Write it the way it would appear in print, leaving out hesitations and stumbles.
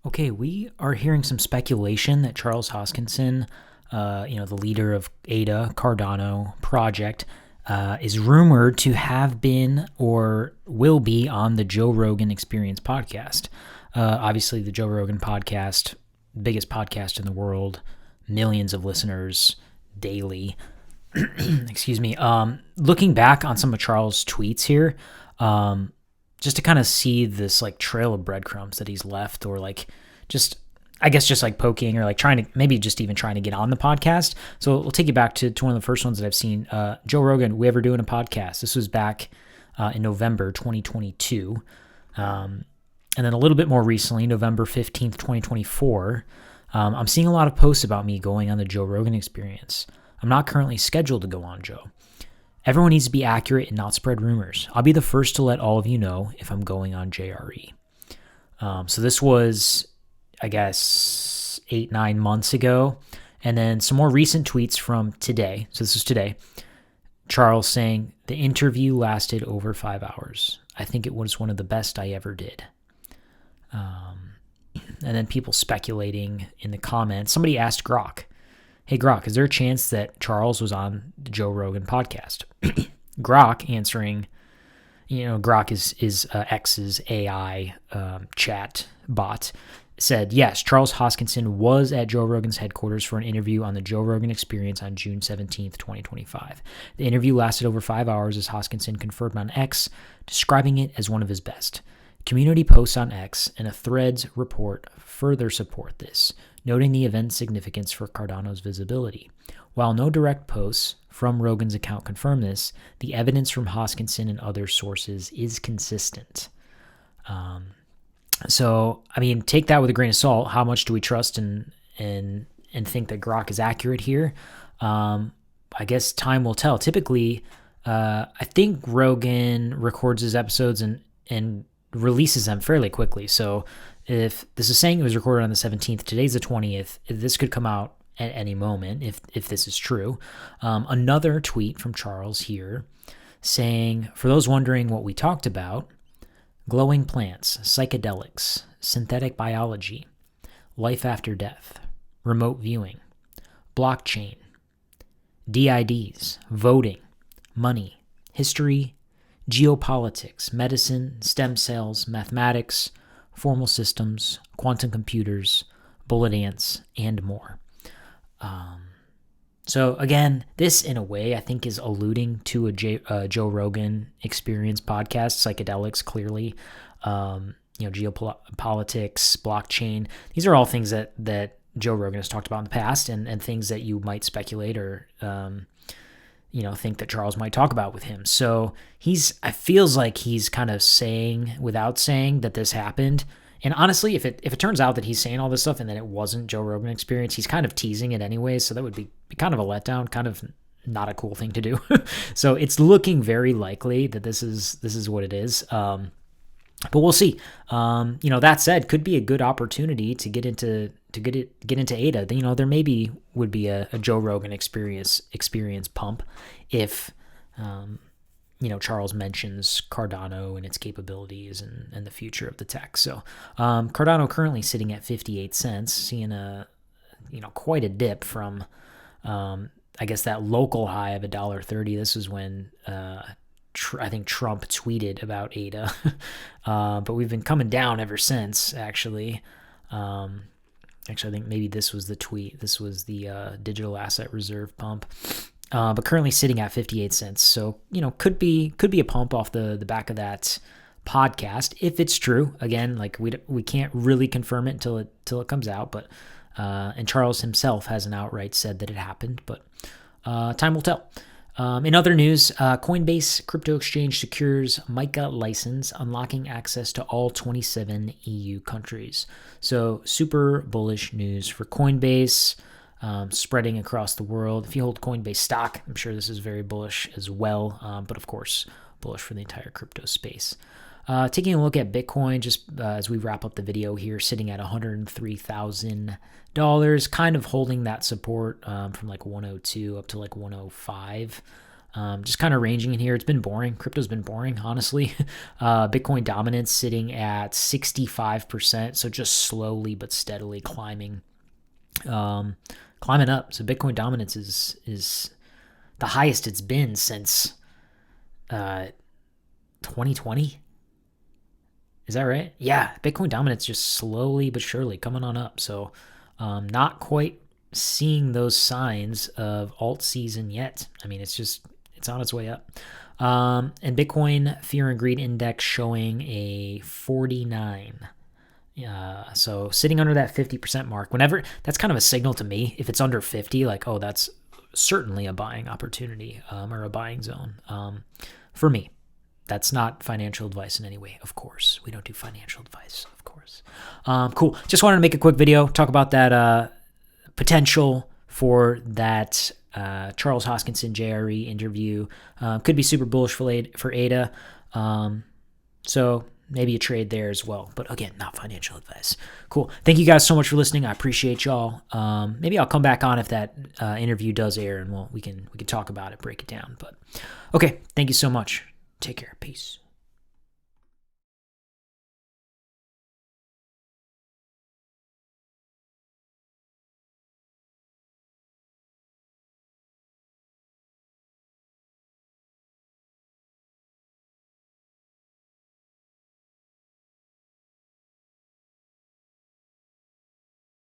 Okay, we are hearing some speculation that Charles Hoskinson, the leader of ADA Cardano project, is rumored to have been or will be on the Joe Rogan Experience podcast. Obviously, the Joe Rogan podcast, biggest podcast in the world, millions of listeners daily. Excuse me. Looking back on some of Charles' tweets here, just to kind of see this like trail of breadcrumbs that he's left, or like just I guess just like poking or like trying to maybe just even trying to get on the podcast. So we'll take you back to one of the first ones that I've seen. Joe Rogan, we ever doing a podcast? This was back in November 2022. And then a little bit more recently, November 15th, 2024, I'm seeing a lot of posts about me going on the Joe Rogan Experience. I'm not currently scheduled to go on, Joe. Everyone needs to be accurate and not spread rumors. I'll be the first to let all of you know if I'm going on JRE. So this was, I guess, 8-9 months ago. And then some more recent tweets from today. So this is today. Charles saying, the interview lasted over 5 hours. I think it was one of the best I ever did. And then people speculating in the comments. Somebody asked Grok, hey, Grok, is there a chance that Charles was on the Joe Rogan podcast? Grok answering, Grok is X's AI chat bot, said, yes, Charles Hoskinson was at Joe Rogan's headquarters for an interview on the Joe Rogan Experience on June 17th, 2025. The interview lasted over 5 hours, as Hoskinson confirmed on X, describing it as one of his best. Community posts on X and a Threads report further support this, noting the event's significance for Cardano's visibility. While no direct posts from Rogan's account confirm this, the evidence from Hoskinson and other sources is consistent. So, I mean, take that with a grain of salt. How much do we trust and think that Grok is accurate here? I guess time will tell. Typically, I think Rogan records his episodes and releases them fairly quickly. So if this is saying it was recorded on the 17th, today's the 20th, this could come out at any moment if this is true. Another tweet from Charles here saying, for those wondering what we talked about, glowing plants, psychedelics, synthetic biology, life after death, remote viewing, blockchain, DIDs, voting, money, history, geopolitics, medicine, stem cells, mathematics, formal systems, quantum computers, bullet ants, and more. So again, this in a way I think is alluding to a Joe Rogan Experience podcast, psychedelics clearly, geopolitics, blockchain. These are all things that Joe Rogan has talked about in the past, and things that you might speculate or think that Charles might talk about with him. So it feels like he's kind of saying without saying that this happened. And honestly, if it turns out that he's saying all this stuff and then it wasn't Joe Rogan Experience, he's kind of teasing it anyways. So that would be kind of a letdown, kind of not a cool thing to do. So it's looking very likely that this is what it is. But we'll see. That said, could be a good opportunity to get into ADA. There maybe would be a Joe Rogan experience pump if Charles mentions Cardano and its capabilities and the future of the tech. So Cardano currently sitting at 58 cents, seeing quite a dip from I guess that local high of $1.30. This is when I think Trump tweeted about ADA, but we've been coming down ever since, actually. Actually, I think maybe this was the tweet. This was the digital asset reserve pump, but currently sitting at 58 cents. So, could be a pump off the back of that podcast if it's true. Again, like we can't really confirm it until it comes out, but and Charles himself hasn't outright said that it happened, but time will tell. In other news, Coinbase crypto exchange secures MiCA license, unlocking access to all 27 EU countries. So super bullish news for Coinbase, spreading across the world. If you hold Coinbase stock, I'm sure this is very bullish as well, but of course, bullish for the entire crypto space. Taking a look at Bitcoin, just as we wrap up the video here, sitting at $103,000, kind of holding that support from like 102 up to like 105. Just kind of ranging in here. It's been boring. Crypto's been boring, honestly. Bitcoin dominance sitting at 65%, so just slowly but steadily climbing up. So Bitcoin dominance is the highest it's been since 2020. Is that right? Yeah, Bitcoin dominance just slowly but surely coming on up. So not quite seeing those signs of alt season yet. I mean, it's on its way up. And Bitcoin Fear and Greed Index showing a 49. So sitting under that 50% mark, whenever, that's kind of a signal to me. If it's under 50, like, oh, that's certainly a buying opportunity or a buying zone for me. That's not financial advice in any way, of course. We don't do financial advice, of course. Cool. Just wanted to make a quick video, talk about that potential for that Charles Hoskinson JRE interview. Could be super bullish for ADA. So maybe a trade there as well. But again, not financial advice. Cool. Thank you guys so much for listening. I appreciate y'all. Maybe I'll come back on if that interview does air, and we can talk about it, break it down. But okay, thank you so much. Take care. Peace.